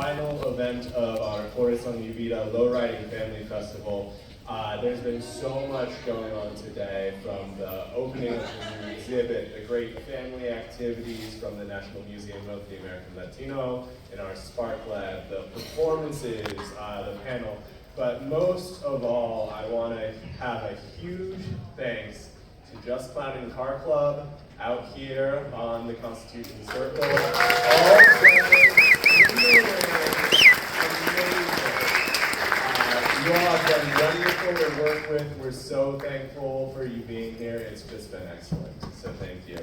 final event of our CRUIZ'N Lowriding Family Festival. There's been so much going on today, from the opening of the new exhibit, the great family activities from the National Museum of the American Latino, in our Spark Lab, the performances, the panel. But most of all, I want to have a huge thanks to Just Clowning Car Club out here on the Constitution Circle. All you all have been wonderful to work with. We're so thankful for you being here. It's just been excellent, so thank you.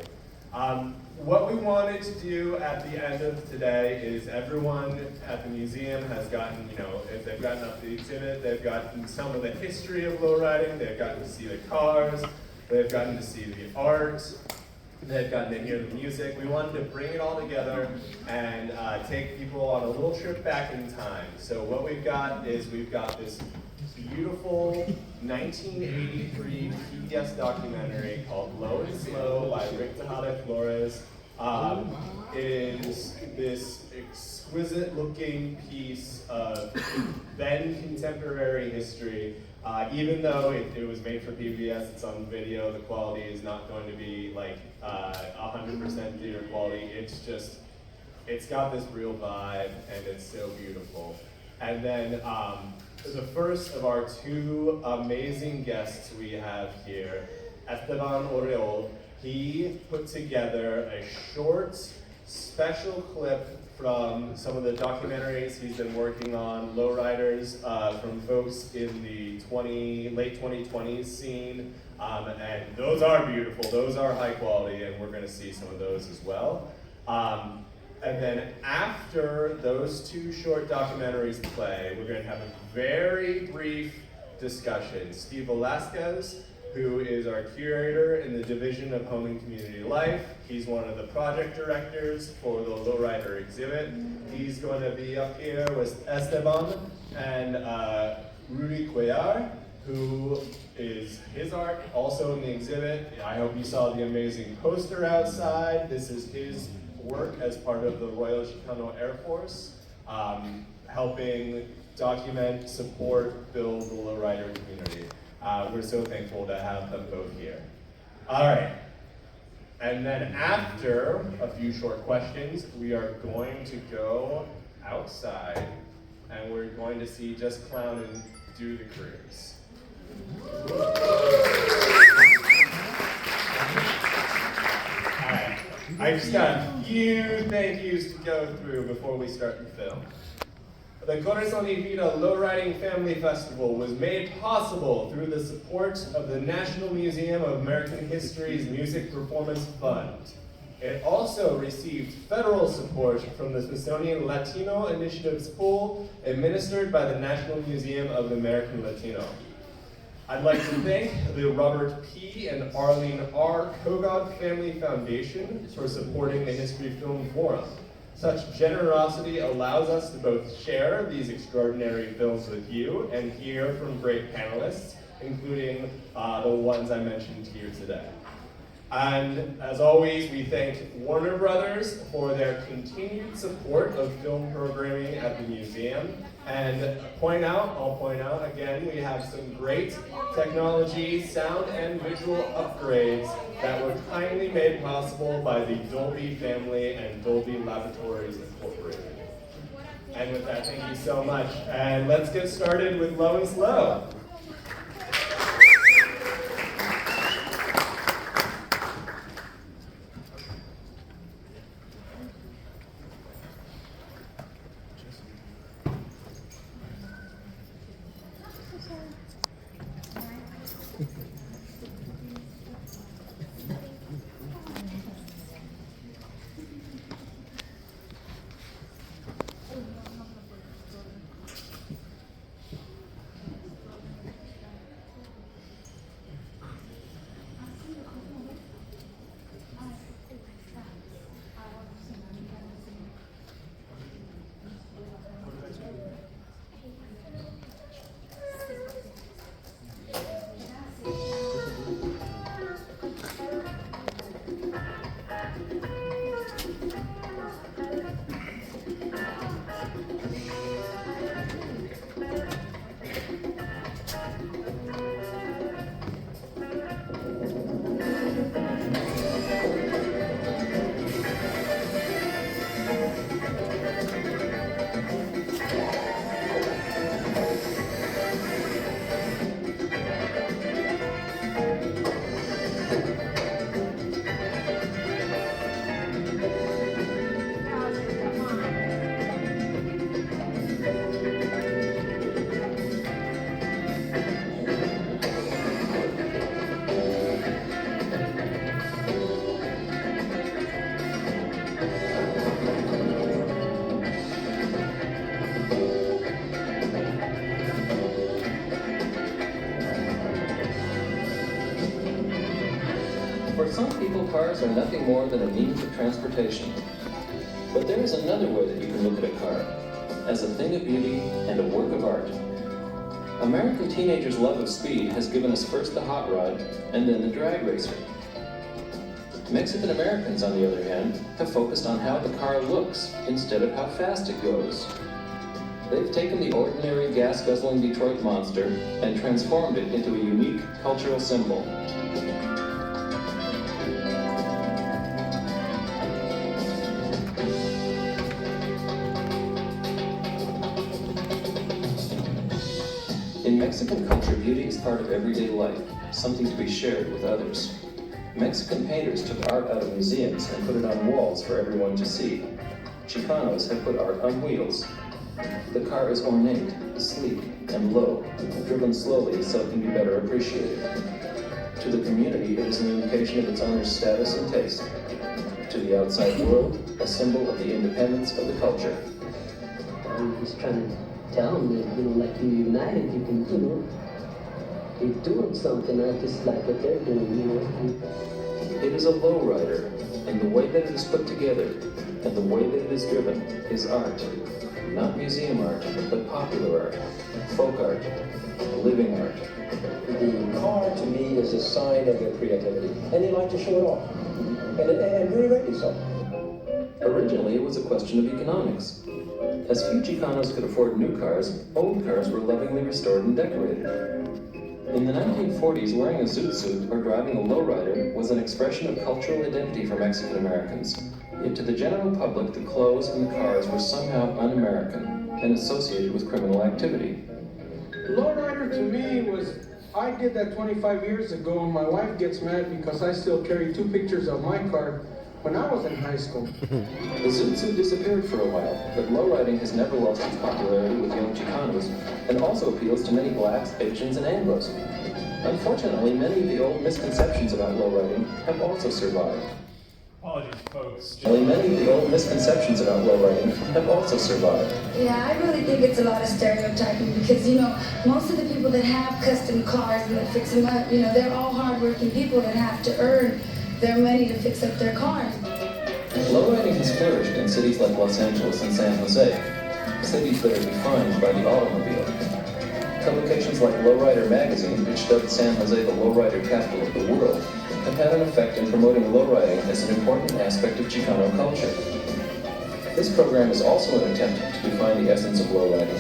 What we wanted to do at the end of today is everyone at the museum has gotten, if they've gotten up the exhibit, they've gotten some of the history of lowriding, they've gotten to see the cars, they've gotten to see the art, they've gotten to hear the music. We wanted to bring it all together and take people on a little trip back in time. So what we've got is we've got this beautiful 1983 PBS documentary called Low and Slow by Rick Tejada Flores. It is this exquisite looking piece of then contemporary history. Even though it was made for PBS, it's on video, the quality is not going to be like 100% theater quality. It's got this real vibe, and it's so beautiful. And then the first of our two amazing guests we have here, Esteban Oriol, he put together a short, special clip from some of the documentaries he's been working on, lowriders, from folks in the late 2020s scene. And those are beautiful, those are high quality, and we're gonna see some of those as well. And then after those two short documentaries play, we're gonna have a very brief discussion. Steve Velasquez, who is our curator in the Division of Home and Community Life. He's one of the project directors for the Lowrider exhibit. He's going to be up here with Esteban and Rudy Cuellar, who is his art also in the exhibit. I hope you saw the amazing poster outside. This is his work as part of the Royal Chicano Air Force, helping document, support, build the lowrider community. We're so thankful to have them both here. All right, and then after a few short questions, we are going to go outside and we're going to see Just Clownin' do the cruise. All right, I just got a few thank yous to go through before we start the film. The CRUIZ'N Lowriding Family Festival was made possible through the support of the National Museum of American History's Music Performance Fund. It also received federal support from the Smithsonian Latino Initiatives Pool, administered by the National Museum of the American Latino. I'd like to thank the Robert P. and Arlene R. Kogod Family Foundation for supporting the History Film Forum. Such generosity allows us to both share these extraordinary films with you and hear from great panelists, including the ones I mentioned here today. And as always, we thank Warner Brothers for their continued support of film programming at the museum. And I'll point out again, we have some great technology, sound and visual upgrades that were kindly made possible by the Dolby family and Dolby Laboratories Incorporated. And with that, thank you so much. And let's get started with Low and Slow. cars are nothing more than a means of transportation. But there is another way that you can look at a car, as a thing of beauty and a work of art. American teenagers' love of speed has given us first the hot rod and then the drag racer. Mexican Americans, on the other hand, have focused on how the car looks instead of how fast it goes. They've taken the ordinary gas-guzzling Detroit monster and transformed it into a unique cultural symbol. In Mexican culture, beauty is part of everyday life, something to be shared with others. Mexican painters took art out of museums and put it on walls for everyone to see. Chicanos have put art on wheels. The car is ornate, sleek, and low, driven slowly so it can be better appreciated. To the community, it is an indication of its owner's status and taste. To the outside world, a symbol of the independence of the culture. I'm just trying to tell them that, like you're united, you can, you're doing something, I just like what they're doing, It is a lowrider, and the way that it is put together, and the way that it is driven, is art. Not museum art, but popular art, folk art, living art. The car, to me, is a sign of their creativity, and they like to show it off, and very rightly so. Originally, it was a question of economics. As few Chicanos could afford new cars, old cars were lovingly restored and decorated. In the 1940s, wearing a zoot suit or driving a lowrider was an expression of cultural identity for Mexican Americans. Yet to the general public, the clothes and the cars were somehow un-American and associated with criminal activity. Lowrider to me was, I did that 25 years ago, and my wife gets mad because I still carry 2 pictures of my car when I was in high school. The zoot suit disappeared for a while, but lowriding has never lost its popularity with young Chicanos and also appeals to many blacks, Asians, and Anglos. Unfortunately, many of the old misconceptions about lowriding have also survived. Apologies, folks. Many of the old misconceptions about lowriding have also survived. Yeah, I really think it's a lot of stereotyping because, most of the people that have custom cars and that fix them up, they're all hardworking people that have to earn their money to fix up their cars. Lowriding has flourished in cities like Los Angeles and San Jose, cities that are defined by the automobile. Publications like Lowrider magazine, which dubbed San Jose the lowrider capital of the world, have had an effect in promoting lowriding as an important aspect of Chicano culture. This program is also an attempt to define the essence of lowriding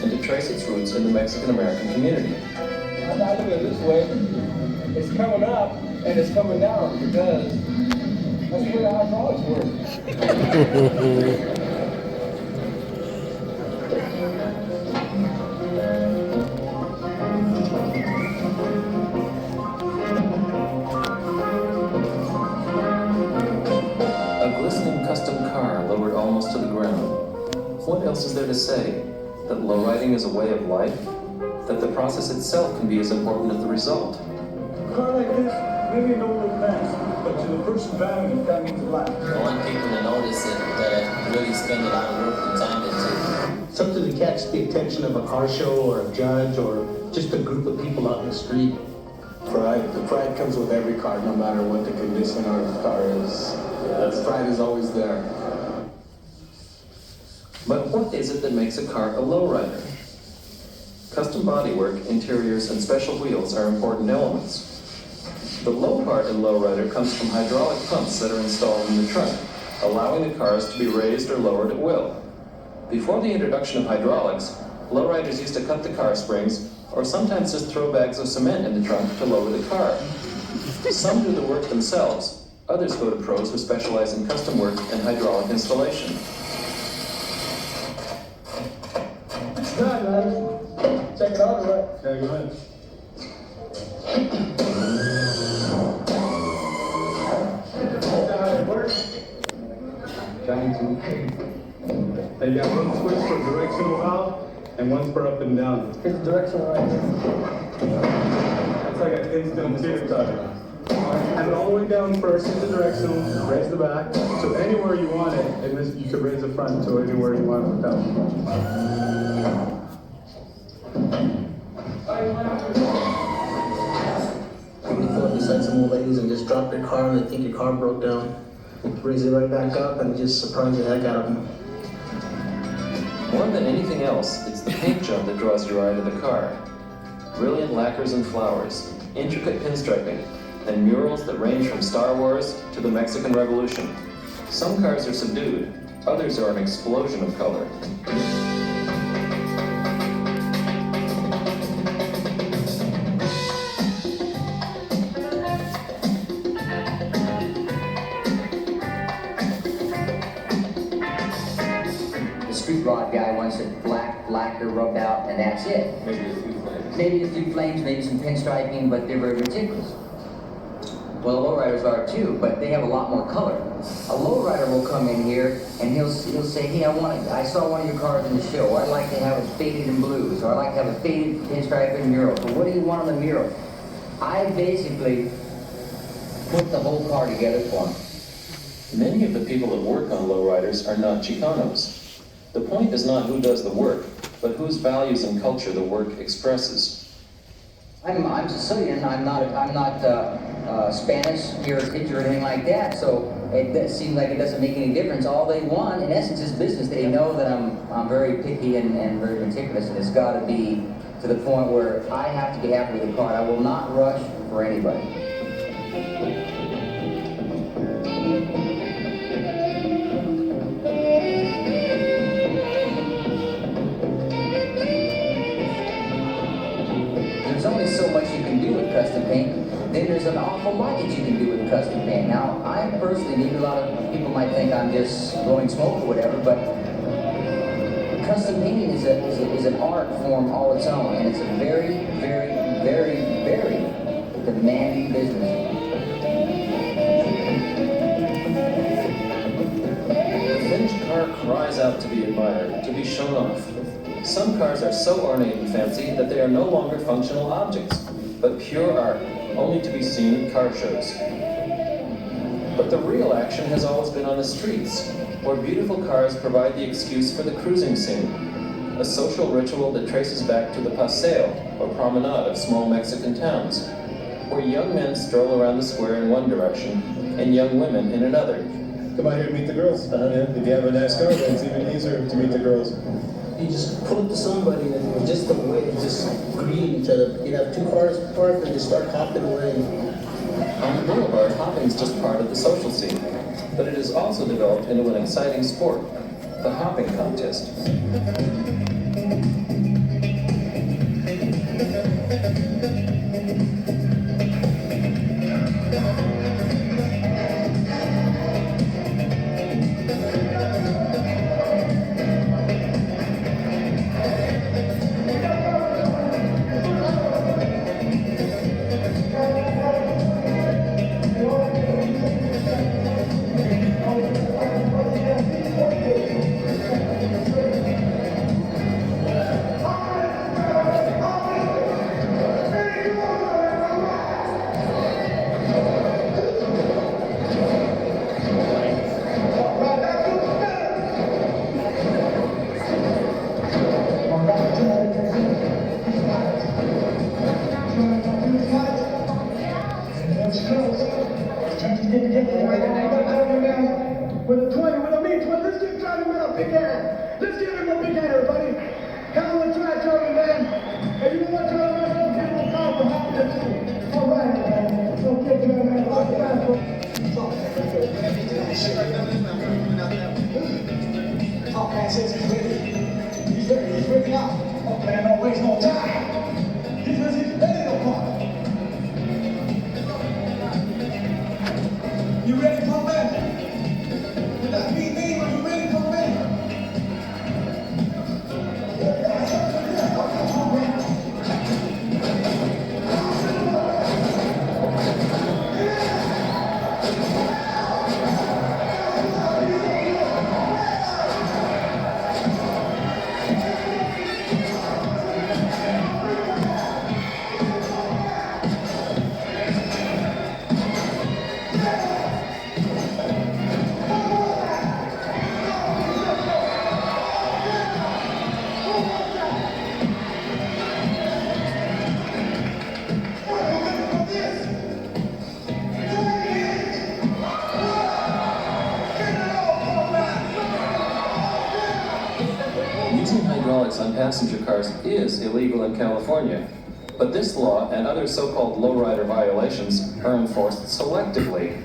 and to trace its roots in the Mexican-American community. I look at it this way, it's coming up and it's coming down because that's the way the hydraulics work. Lowered almost to the ground. What else is there to say? That lowriding is a way of life? That the process itself can be as important as the result? A car like this, maybe it don't look nice, but to the person driving it, that means a lot. I want people to notice it, that really spend a lot of work and time into it. Something to catch the attention of a car show or a judge or just a group of people out in the street. Pride. The pride comes with every car, no matter what the condition of the car is. The pride is always there. But what is it that makes a car a lowrider? Custom bodywork, interiors, and special wheels are important elements. The low part in lowrider comes from hydraulic pumps that are installed in the trunk, allowing the cars to be raised or lowered at will. Before the introduction of hydraulics, lowriders used to cut the car springs or sometimes just throw bags of cement in the trunk to lower the car. Some do the work themselves, others go to pros who specialize in custom work and hydraulic installation. It's done, man. Check it out, right? Yeah, go ahead. Trying to. They got one switch for directional valve and one for up and down. Here's the directional right That's like an instant tire. And all the way down first is the directional, raise the back, so anywhere you want it, and this, you could raise the front to anywhere you want it without. We thought this had some old lady things and just drop your car and they think your car broke down. Raise it right back up and just surprise the heck out of them. More than anything else, it's the paint job that draws your eye to the car. Brilliant lacquers and flowers, intricate pinstriping, and murals that range from Star Wars to the Mexican Revolution. Some cars are subdued, others are an explosion of color. The street rod guy wants it black, lacquer rubbed out, and that's it. Maybe a few flames. Maybe a few flames, maybe some pinstriping, but they're very ridiculous. Well, lowriders are too, but they have a lot more color. A lowrider will come in here and he'll say, hey, I saw one of your cars in the show. Or I'd like to have it faded in blues, or I'd like to have a faded pinstriping mural. So what do you want on the mural? I basically put the whole car together for him. Many of the people that work on lowriders are not Chicanos. The point is not who does the work, but whose values and culture the work expresses. I'm Sicilian. I'm not Spanish heritage or anything like that. So it seems like it doesn't make any difference. All they want, in essence, is business. They know that I'm very picky and very meticulous, and it's got to be to the point where I have to be happy with the car. I will not rush for anybody. There's only so much you can do with custom paint. Then there's an awful lot that you can do with custom paint. Now, I personally, maybe a lot of people might think I'm just blowing smoke or whatever, but custom painting is an art form all its own, and it's a very, very, very, very demanding business. The finished car cries out to be admired, to be shown off. Some cars are so ornate and fancy that they are no longer functional objects, but pure art, only to be seen at car shows. But the real action has always been on the streets, where beautiful cars provide the excuse for the cruising scene, a social ritual that traces back to the paseo, or promenade of small Mexican towns, where young men stroll around the square in one direction, and young women in another. Come out here and meet the girls. Yeah, if you have a nice car, then it's even easier to meet the girls. You just pull up to somebody and just the way of just greeting each other. You have two cars parked and just start hopping away. On the boulevard, hopping is just part of the social scene, but it has also developed into an exciting sport, the hopping contest. With a 20, with a mean 20, let's give Charlie man a big hand. Let's give him a big hand, everybody. Come on, let's try Charlie man. And you know what, Charlie man, don't give him a call for hopping it too. All right, man. Don't give Charlie man a lot of time for Top man says he's ready. He's ready, he's ready now. Top man don't waste no time. He's ready to party. You ready, Top man? With that mean name, are you ready, Top man? hydraulics on passenger cars is illegal in California, but this law and other so-called lowrider violations are enforced selectively.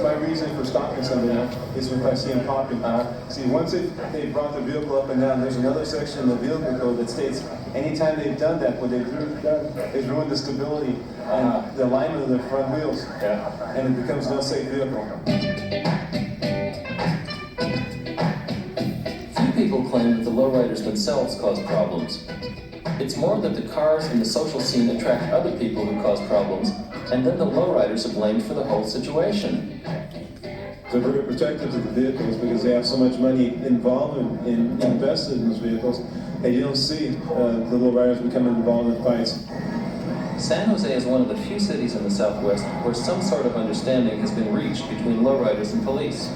My reason for stopping somebody is if I see them popping. See, once they brought the vehicle up and down, there's another section in the vehicle code that states anytime they've done that, what they've done is ruined the stability and the alignment of the front wheels, and it becomes no safe vehicle. Few people claim that the lowriders themselves cause problems. It's more that the cars and the social scene attract other people who cause problems, and then the lowriders are blamed for the whole situation. They're very protective of the vehicles because they have so much money involved in invested in those vehicles, and you don't see the lowriders becoming involved in fights. San Jose is one of the few cities in the Southwest where some sort of understanding has been reached between lowriders and police.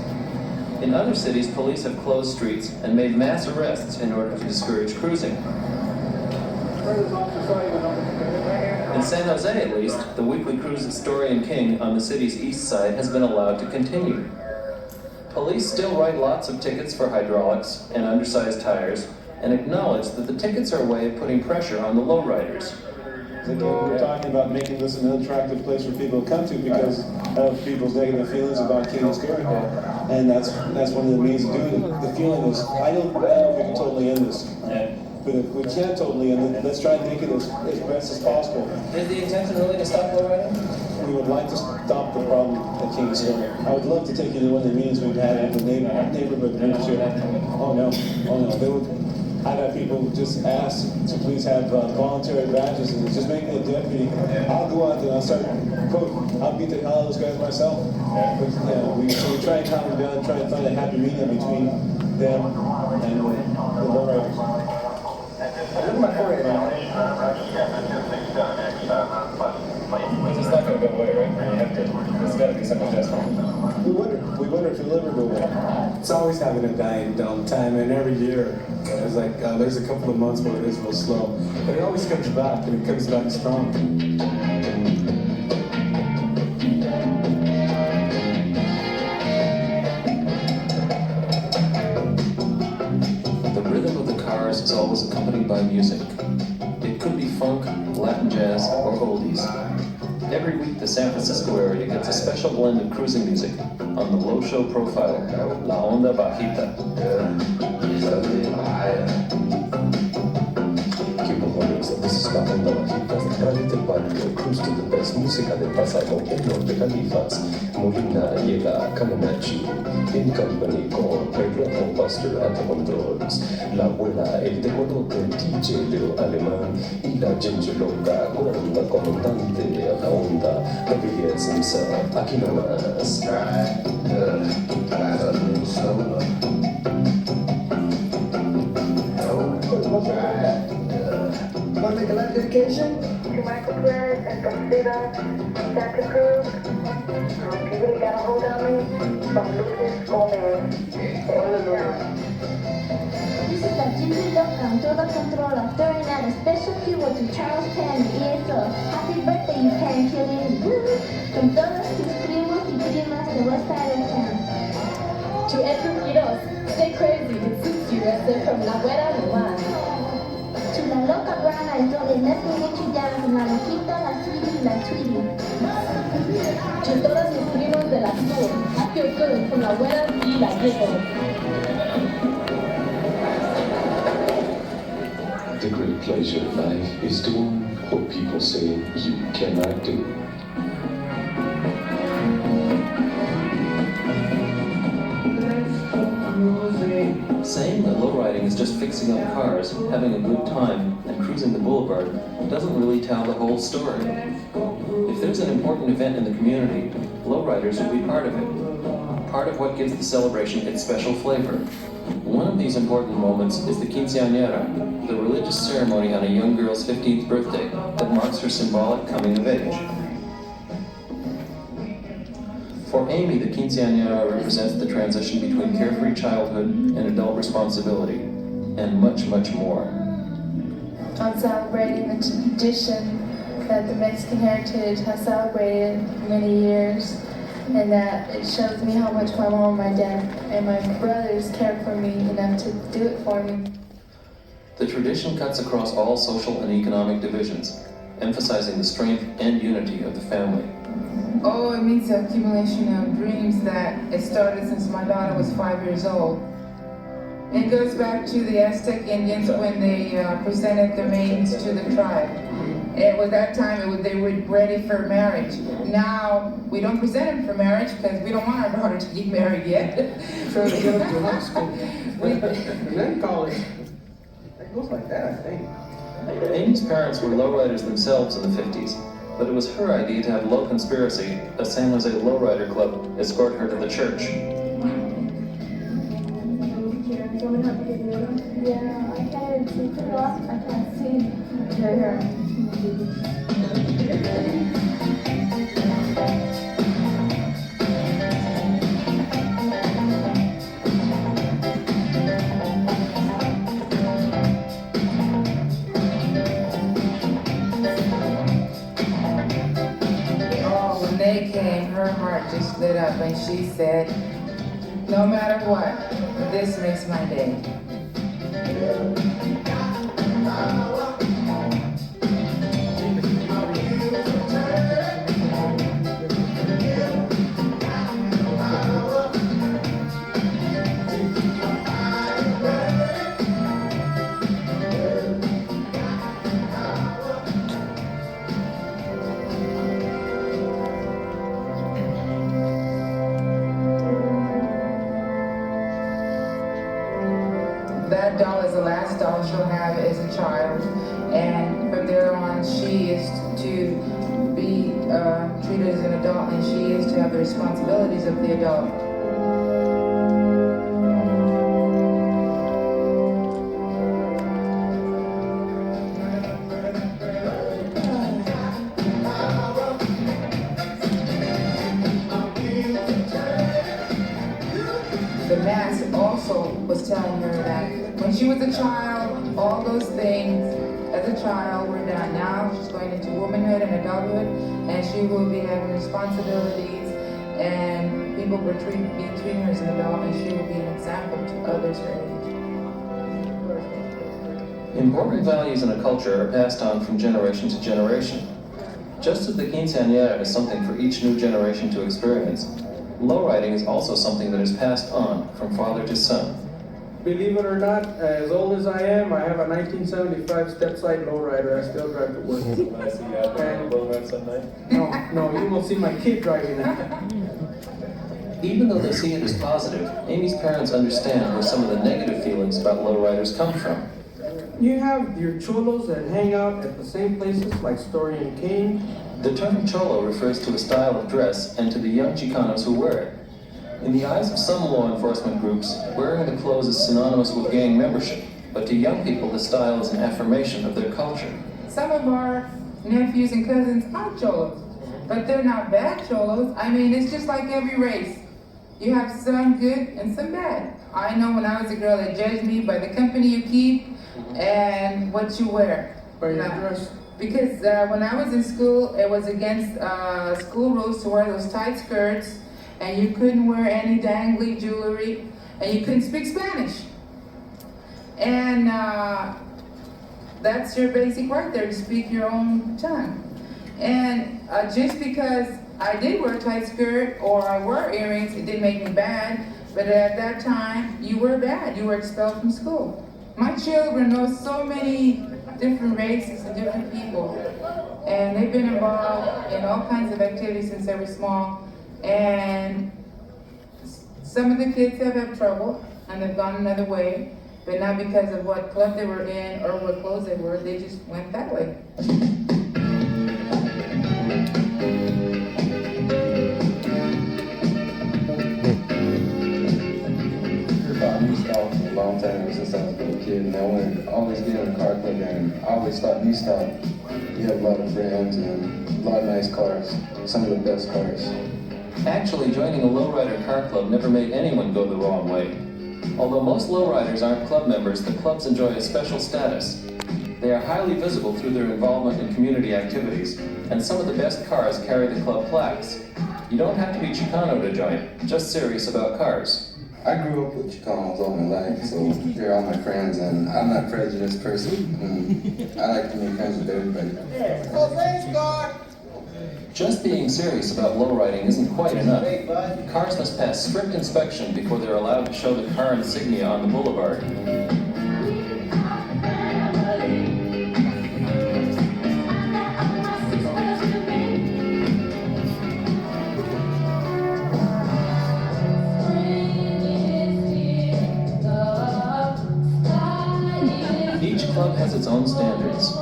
In other cities, police have closed streets and made mass arrests in order to discourage cruising. In San Jose, at least, the weekly cruise at Story and King on the city's east side has been allowed to continue. Police still write lots of tickets for hydraulics and undersized tires, and acknowledge that the tickets are a way of putting pressure on the lowriders. We're talking about making this an attractive place for people to come to because of people's negative feelings about King and Story. And that's one of the means of doing it. The feeling is, I don't know if we can totally end this. But if we can't totally end it, let's try and make it as best as possible. Is the intention really to stop lowriding? We would like to stop the problem at King and Story. I would love to take you to one of the meetings we've had at the neighborhood groups here. Oh no. I've had people just ask to please have voluntary badges and just make me a deputy. I'll go out there and I'll start, I'll beat the hell out of those guys myself. But yeah, we try and calm them down, try and find a happy medium between them and the lowriders. Look at my forehead now. It's just not going to go away, right? There's got to be some adjustment. We wonder if it'll ever go away. It's always having a dying downtime, and every year there's there's a couple of months where it is real slow, but it always comes back, and it comes back strong. The rhythm of the cars is always accompanied by music. It could be funk, Latin jazz, or oldies. Every week, the San Francisco area gets a special blend of cruising music on the low show profile, La Onda Bajita. This is La Onda Bajita, Radio del Barrio, cruise to the best música del pasado en Norte Califas. Molina llega coming at you, in company con el Rojo Buster at the controls. La abuela, el tecolote, el DJ, Leo Alemán, y la Ginger Loca con la comandante a la onda. The BS himself, aquí nomás. Want to make a life dedication? To Michael Clare and Consider Santa Cruz. You really got a hold on me from Lucas Gomez. This is la Ginger Loca on todo control. I'm throwing out a special keyword to Charles Penn y eso. Happy birthday, you Penn killing. Con todos tus primos y primas de West Side of town. To Edward Quiroz, stay crazy, it suits you, as they're from La Güera Nomás. To la loca Brana is donde let me get you down con la loquita, la sweetie, la tweetie. To todos mis primos de la sur, I feel good from La Güera y La Giggle. The great pleasure of life is doing what people say you cannot do. Saying that lowriding is just fixing up cars, having a good time, and cruising the boulevard doesn't really tell the whole story. If there's an important event in the community, lowriders will be part of it. Part of what gives the celebration its special flavor. One of these important moments is the quinceañera, the religious ceremony on a young girl's 15th birthday that marks her symbolic coming of age. For Amy, the quinceañera represents the transition between carefree childhood and adult responsibility, and much, much more. I'm celebrating the tradition that the Mexican heritage has celebrated for many years, and that it shows me how much my mom, my dad, and my brothers care for me enough to do it for me. The tradition cuts across all social and economic divisions, emphasizing the strength and unity of the family. Oh, it means the accumulation of dreams that it started since my daughter was 5 years old. It goes back to the Aztec Indians when they presented their maidens to the tribe. It was that time they were ready for marriage. Now, we don't present them for marriage because we don't want our daughter to get married yet. Trying to get them to high school. And then college. It goes like that, I think. Amy's parents were lowriders themselves in the 50s, but it was her idea to have Low Conspiracy, a San Jose lowrider club, escort her to the church. Yeah, I can't see it off. I can't see here. Oh, when they came, her heart just lit up and she said, no matter what, this makes my day. That doll is the last doll she'll have as a child, and from there on she is to be treated as an adult, and she is to have the responsibilities of the adult. The mask also was telling her that when she was a child, all those things as a child were done. Now she's going into womanhood and adulthood, and she will be having responsibilities, and people will be treating her as an adult, and she will be an example to others her age. Important values in a culture are passed on from generation to generation. Just as the quinceañera is something for each new generation to experience, lowriding is also something that is passed on from father to son. Believe it or not, as old as I am, I have a 1975 step-side lowrider. I still drive to work. Can I see you out there on the lowrider someday? No, you will see my kid driving it. Even though they see it as positive, Amy's parents understand where some of the negative feelings about lowriders come from. You have your cholos that hang out at the same places like Story and King. The term cholo refers to a style of dress and to the young Chicanos who wear it. In the eyes of some law enforcement groups, wearing the clothes is synonymous with gang membership, but to young people the style is an affirmation of their culture. Some of our nephews and cousins are cholos, but they're not bad cholos. I mean, it's just like every race. You have some good and some bad. I know when I was a girl, they judged me by the company you keep and what you wear. By your dress? Because when I was in school, it was against school rules to wear those tight skirts, and you couldn't wear any dangly jewelry, and you couldn't speak Spanish. And that's your basic right there, to speak your own tongue. And just because I did wear a tight skirt or I wore earrings, it didn't make me bad, but at that time, you were bad. You were expelled from school. My children know so many different races and different people, and they've been involved in all kinds of activities since they were small, and some of the kids have had trouble and they've gone another way, but not because of what club they were in or what clothes they wore, they just went that way. New Style for a long time, ever since I was a little kid, and I wanted to always get in a car club, and I always thought New Style, you have a lot of friends and a lot of nice cars, some of the best cars. Actually, joining a lowrider car club never made anyone go the wrong way. Although most lowriders aren't club members, the clubs enjoy a special status. They are highly visible through their involvement in community activities, and some of the best cars carry the club plaques. You don't have to be Chicano to join, just serious about cars. I grew up with Chicanos all my life, so they're all my friends, and I'm not a prejudiced person. And I like to make friends with everybody. Just being serious about lowriding isn't quite enough. Cars must pass strict inspection before they're allowed to show the car insignia on the boulevard. Each club has its own standards.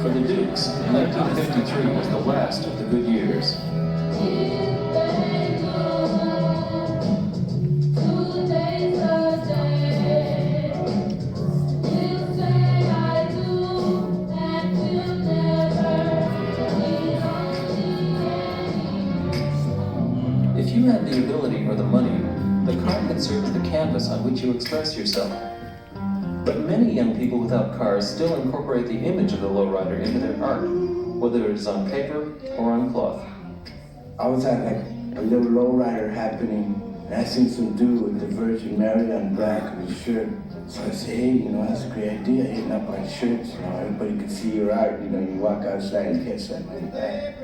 For the Dukes, 1953 was the last of the good years. If you had the ability or the money, the car could serve as the canvas on which you express yourself. But many young people without cars still incorporate the image of the lowrider into their art, whether it is on paper or on cloth. I was at like a little lowrider happening, and I seen some dude with the Virgin Mary on the back of his shirt. So I said, hey, that's a great idea, hitting up on shirts, everybody can see your art, you walk outside and catch something like that.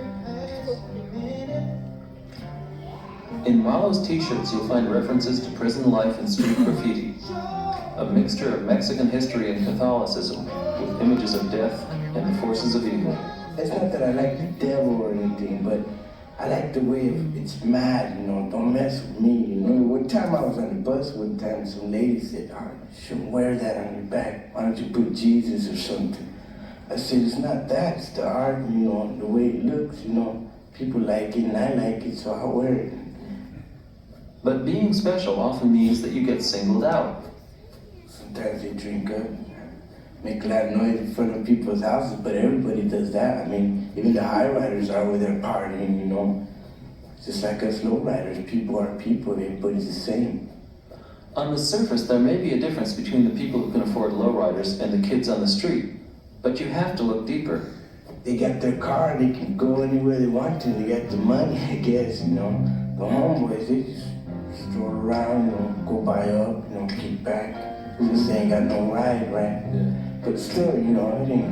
In Malo's t-shirts, you'll find references to prison life and street graffiti, a mixture of Mexican history and Catholicism, with images of death and the forces of evil. It's not that I like the devil or anything, but I like the way it's mad, don't mess with me, One time I was on the bus, one time some lady said, oh, you shouldn't wear that on your back. Why don't you put Jesus or something? I said, it's not that, it's the art, the way it looks, People like it and I like it, so I wear it. But being special often means that you get singled out. Sometimes they drink up, make a lot of noise in front of people's houses, but everybody does that. Even the high riders are where they're partying, Just like us low riders, people are people, everybody's the same. On the surface, there may be a difference between the people who can afford lowriders and the kids on the street, but you have to look deeper. They got their car, they can go anywhere they want to, they got the money, I guess, The homeboys, they just stroll around, go buy up, kick back. Since they ain't got no ride, right? Yeah. But still, it ain't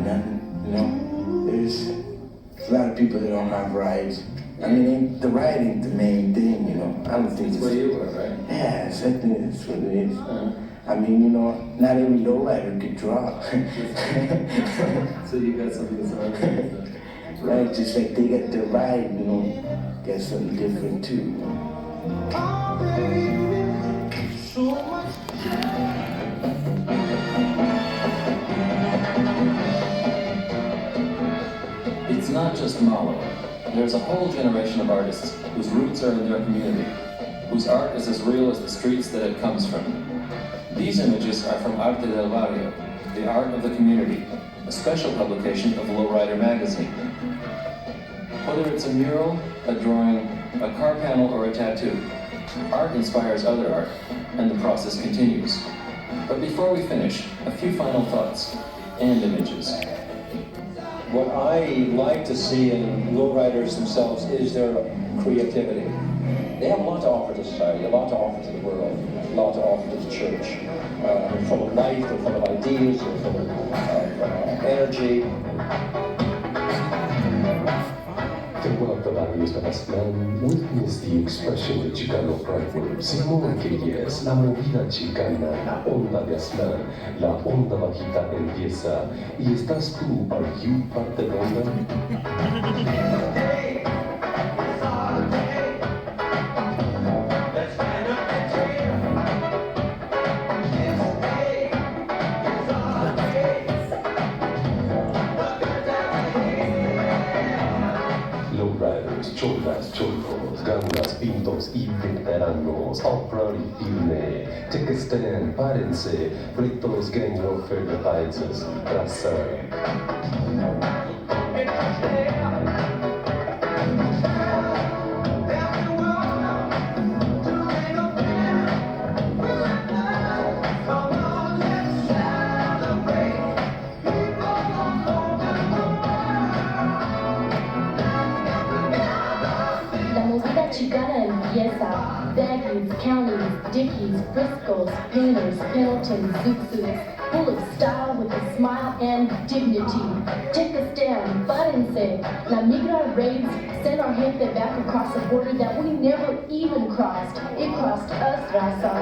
nothing, There's a lot of people that don't have rides. The ride ain't the main thing, I don't think it's where you are, right? Yeah, I think that's what it is. Not every lowrider could draw. So you got something that's already right, just like they got their ride, got something different too. It's not just Malo. There's a whole generation of artists whose roots are in their community, whose art is as real as the streets that it comes from. These images are from Arte del Barrio, the art of the community, a special publication of Lowrider magazine. Whether it's a mural, a drawing, a car panel, or a tattoo, art inspires other art, and the process continues. But before we finish, a few final thoughts and images. What I like to see in lowriders themselves is their creativity. They have a lot to offer to society, a lot to offer to the world, a lot to offer to the church. They're full of life, they're full of ideas, they're full of energy. Throughout the various man, witness the expression de Chicano Pride. Simón Queries, la movida chicana, la onda de Aslan, la onda bajita empieza. ¿Y estás tú, are you parte de onda? Cholas, chorros, gangas, pintos y veteranos, all proud y firme. Take a stand, párense, fritos, gang warfare divides us, raza. Chicana empieza, venues, counties, Dickies, Frisco's, Painters, Pendletons, Zoot Suits, full of style with a smile and dignity. Take a stand, parense. La Migra raids sent our gente back across a border that we never even crossed. It crossed us, Raza.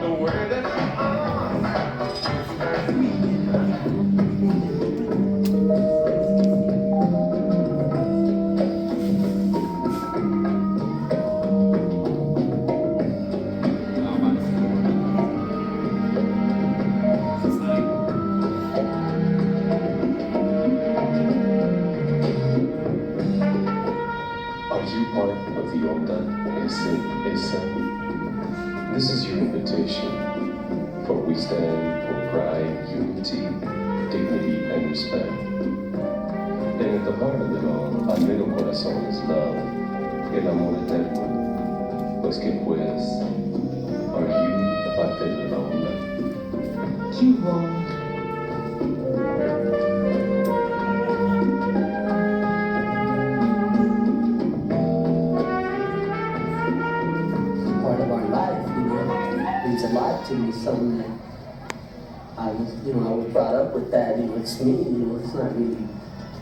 The word that you are. This is your invitation, for we stand for pride, unity, dignity, and respect. And at the heart of it all, al mero corazón is love, el amor eterno. Pues que pues, are you parte de la onda? Cuba. Part of our life, it means a lot to me, something that I was, I was brought up with that, it's me, it's not really,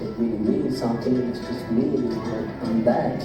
it really means something, it's just me, I'm back.